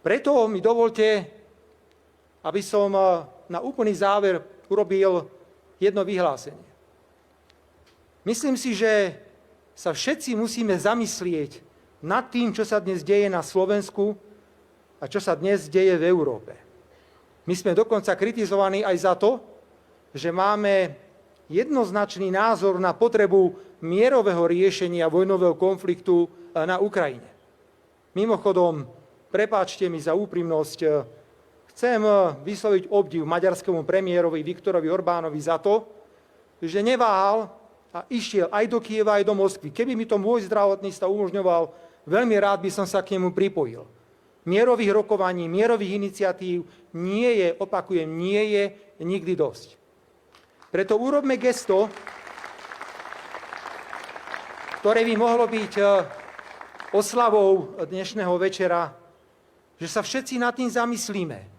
Preto mi dovolte, aby som na úplný záver urobil jedno vyhlásenie. Myslím si, že sa všetci musíme zamyslieť nad tým, čo sa dnes deje na Slovensku a čo sa dnes deje v Európe. My sme dokonca kritizovaní aj za to, že máme jednoznačný názor na potrebu mierového riešenia vojnového konfliktu na Ukrajine. Mimochodom, prepáčte mi za úprimnosť, chcem vysloviť obdiv maďarskému premiérovi Viktorovi Orbánovi za to, že neváhal a išiel aj do Kyjeva, aj do Moskvy. Keby mi to môj zdravotný stav umožňoval, veľmi rád by som sa k nemu pripojil. Mierových rokovaní, mierových iniciatív nie je, opakujem, nie je nikdy dosť. Preto urobme gesto, ktoré by mohlo byť oslavou dnešného večera, že sa všetci nad tým zamyslíme.